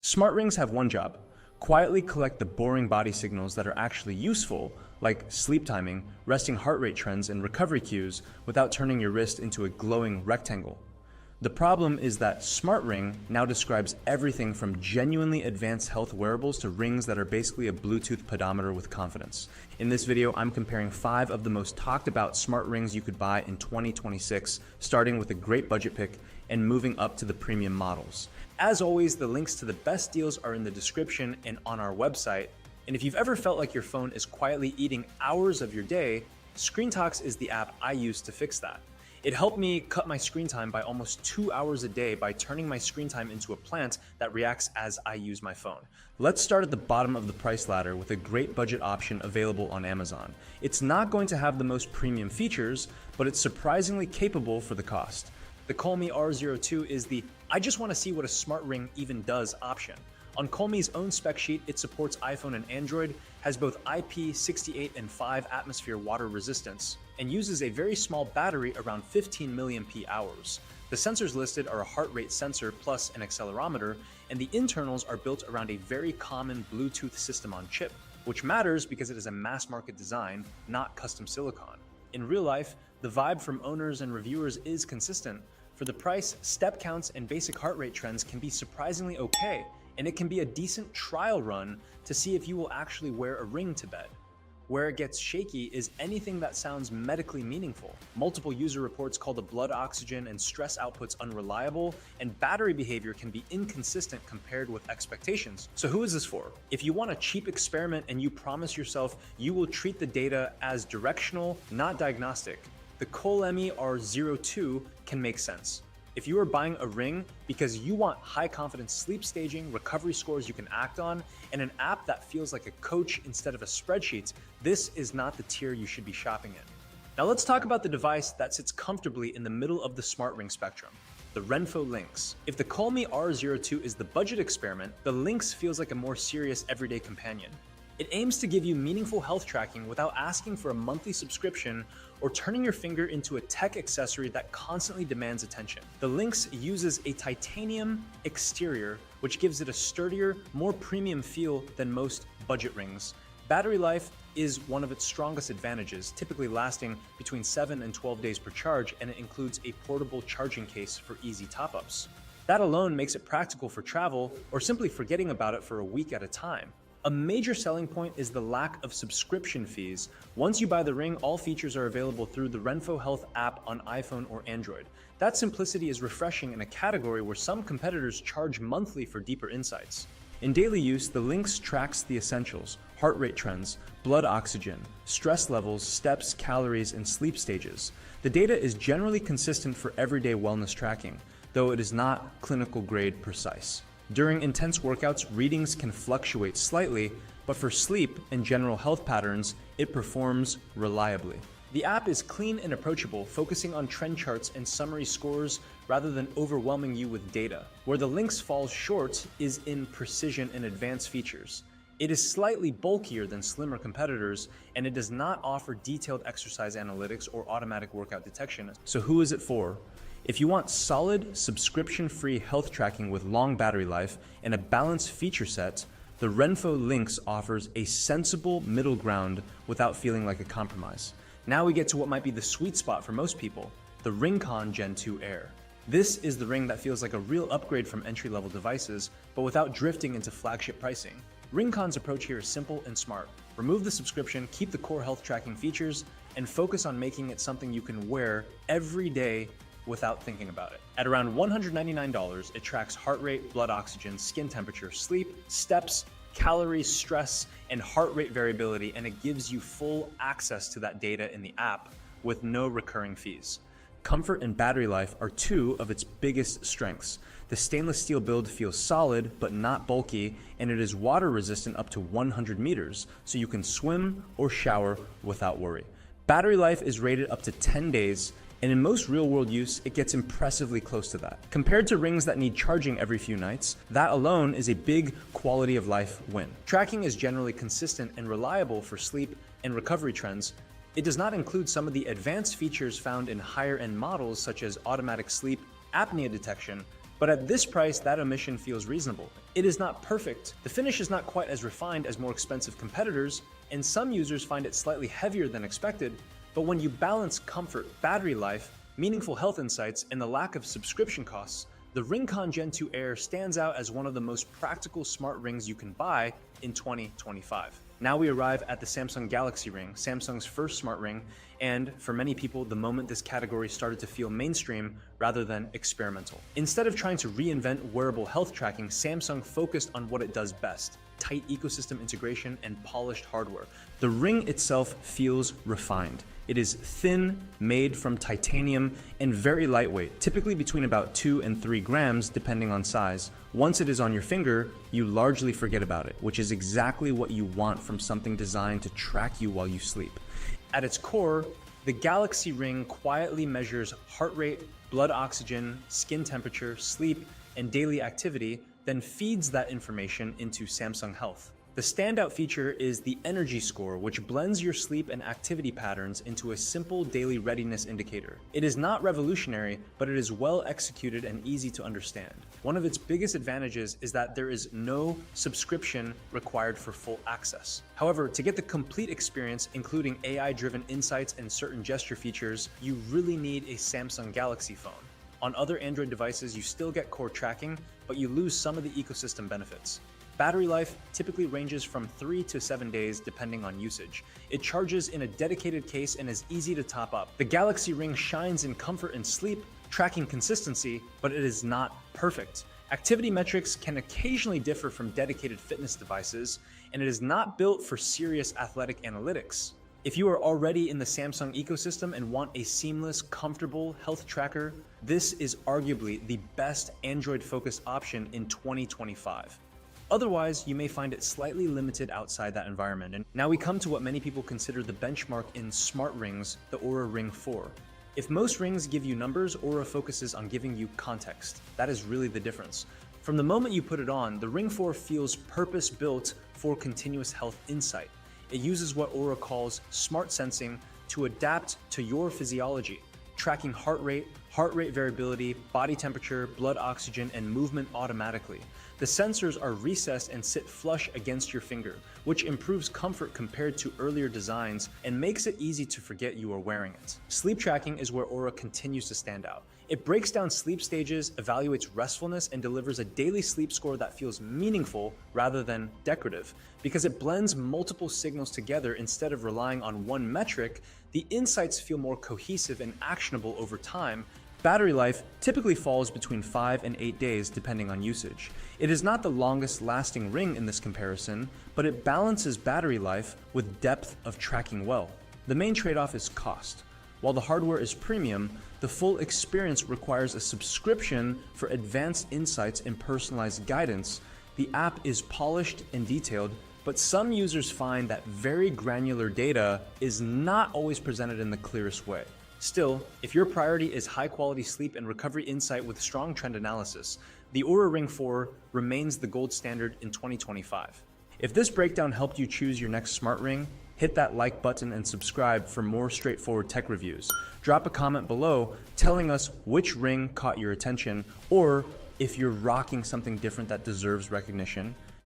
Smart rings have one job: quietly collect the boring body signals that are actually useful, like sleep timing, resting heart rate trends, and recovery cues, without turning your wrist into a glowing rectangle. The problem is that Smart Ring now describes everything from genuinely advanced health wearables to rings that are basically a Bluetooth pedometer with confidence. In this video, I'm comparing 5 of the most talked about smart rings you could buy in 2026, starting with a great budget pick and moving up to the premium models. As always, the links to the best deals are in the description and on our website. And if you've ever felt like your phone is quietly eating hours of your day, ScreenTalks is the app I use to fix that. It helped me cut my screen time by almost 2 hours a day by turning my screen time into a plant that reacts as I use my phone. Let's start at the bottom of the price ladder with a great budget option available on Amazon. It's not going to have the most premium features, but it's surprisingly capable for the cost. The Callme R02 is the "I just want to see what a smart ring even does" option. On Callme's own spec sheet, it supports iPhone and Android, has both IP68 and 5 atmosphere water resistance, and uses a very small battery around 15 milliamp hours. The sensors listed are a heart rate sensor plus an accelerometer, and the internals are built around a very common Bluetooth system on chip, which matters because it is a mass market design, not custom silicon. In real life, the vibe from owners and reviewers is consistent. For the price, step counts and basic heart rate trends can be surprisingly okay, and it can be a decent trial run to see if you will actually wear a ring to bed. Where it gets shaky is anything that sounds medically meaningful. Multiple user reports call the blood oxygen and stress outputs unreliable, and battery behavior can be inconsistent compared with expectations. So who is this for? If you want a cheap experiment and you promise yourself you will treat the data as directional, not diagnostic, the Callme R02 can make sense. If you are buying a ring because you want high-confidence sleep staging, recovery scores you can act on, and an app that feels like a coach instead of a spreadsheet, this is not the tier you should be shopping in. Now let's talk about the device that sits comfortably in the middle of the smart ring spectrum: the Renpho Lynx. If the Callme R02 is the budget experiment, the Lynx feels like a more serious everyday companion. It aims to give you meaningful health tracking without asking for a monthly subscription or turning your finger into a tech accessory that constantly demands attention. The Lynx uses a titanium exterior, which gives it a sturdier, more premium feel than most budget rings. Battery life is one of its strongest advantages, typically lasting between 7 and 12 days per charge, and it includes a portable charging case for easy top-ups. That alone makes it practical for travel or simply forgetting about it for a week at a time. A major selling point is the lack of subscription fees. Once you buy the ring, all features are available through the Renpho Health app on iPhone or Android. That simplicity is refreshing in a category where some competitors charge monthly for deeper insights. In daily use, the Lynx tracks the essentials: heart rate trends, blood oxygen, stress levels, steps, calories, and sleep stages. The data is generally consistent for everyday wellness tracking, though it is not clinical grade precise. During intense workouts, readings can fluctuate slightly, but for sleep and general health patterns, it performs reliably. The app is clean and approachable, focusing on trend charts and summary scores rather than overwhelming you with data. Where the Lynx falls short is in precision and advanced features. It is slightly bulkier than slimmer competitors, and it does not offer detailed exercise analytics or automatic workout detection. So who is it for? If you want solid, subscription-free health tracking with long battery life and a balanced feature set, the Renpho Lynx offers a sensible middle ground without feeling like a compromise. Now we get to what might be the sweet spot for most people: the Ringcon Gen 2 Air. This is the ring that feels like a real upgrade from entry-level devices, but without drifting into flagship pricing. Ringcon's approach here is simple and smart. Remove the subscription, keep the core health tracking features, and focus on making it something you can wear every day without thinking about it. At around $199, it tracks heart rate, blood oxygen, skin temperature, sleep, steps, calories, stress, and heart rate variability, and it gives you full access to that data in the app with no recurring fees. Comfort and battery life are 2 of its biggest strengths. The stainless steel build feels solid but not bulky, and it is water resistant up to 100 meters, so you can swim or shower without worry. Battery life is rated up to 10 days, and in most real-world use, it gets impressively close to that. Compared to rings that need charging every few nights, that alone is a big quality of life win. Tracking is generally consistent and reliable for sleep and recovery trends. It does not include some of the advanced features found in higher-end models, such as automatic sleep, apnea detection, But at this price, that omission feels reasonable. It is not perfect, the finish is not quite as refined as more expensive competitors, and some users find it slightly heavier than expected, but when you balance comfort, battery life, meaningful health insights, and the lack of subscription costs, the Ringcon Gen 2 Air stands out as one of the most practical smart rings you can buy in 2025. Now we arrive at the Samsung Galaxy Ring, Samsung's first smart ring, and for many people, the moment this category started to feel mainstream rather than experimental. Instead of trying to reinvent wearable health tracking, Samsung focused on what it does best: tight ecosystem integration and polished hardware. The ring itself feels refined. It is thin, made from titanium, and very lightweight, typically between about 2 and 3 grams depending on size. Once it is on your finger, you largely forget about it, which is exactly what you want from something designed to track you while you sleep. At its core, the Galaxy Ring quietly measures heart rate, blood oxygen, skin temperature, sleep, and daily activity, then feeds that information into Samsung Health. The standout feature is the energy score, which blends your sleep and activity patterns into a simple daily readiness indicator. It is not revolutionary, but it is well executed and easy to understand. One of its biggest advantages is that there is no subscription required for full access. However, to get the complete experience, including AI-driven insights and certain gesture features, you really need a Samsung Galaxy phone. On other Android devices, you still get core tracking, but you lose some of the ecosystem benefits. Battery life typically ranges from 3 to 7 days depending on usage. It charges in a dedicated case and is easy to top up. The Galaxy Ring shines in comfort and sleep, tracking consistency, but it is not perfect. Activity metrics can occasionally differ from dedicated fitness devices, and it is not built for serious athletic analytics. If you are already in the Samsung ecosystem and want a seamless, comfortable health tracker, this is arguably the best Android-focused option in 2025. Otherwise, you may find it slightly limited outside that environment. And now we come to what many people consider the benchmark in smart rings, the Oura Ring 4. If most rings give you numbers, Oura focuses on giving you context. That is really the difference. From the moment you put it on, the Ring 4 feels purpose-built for continuous health insight. It uses what Oura calls smart sensing to adapt to your physiology, tracking heart rate variability, body temperature, blood oxygen, and movement automatically. The sensors are recessed and sit flush against your finger, which improves comfort compared to earlier designs and makes it easy to forget you are wearing it. Sleep tracking is where Oura continues to stand out. It breaks down sleep stages, evaluates restfulness, and delivers a daily sleep score that feels meaningful rather than decorative. Because it blends multiple signals together instead of relying on one metric, the insights feel more cohesive and actionable over time. Battery life typically falls between 5 and 8 days depending on usage. It is not the longest lasting ring in this comparison, but it balances battery life with depth of tracking well. The main trade-off is cost. While the hardware is premium, the full experience requires a subscription for advanced insights and personalized guidance. The app is polished and detailed, but some users find that very granular data is not always presented in the clearest way. Still, if your priority is high-quality sleep and recovery insight with strong trend analysis, the Oura Ring 4 remains the gold standard in 2025. If this breakdown helped you choose your next smart ring, hit that like button and subscribe for more straightforward tech reviews. Drop a comment below telling us which ring caught your attention, or if you're rocking something different that deserves recognition.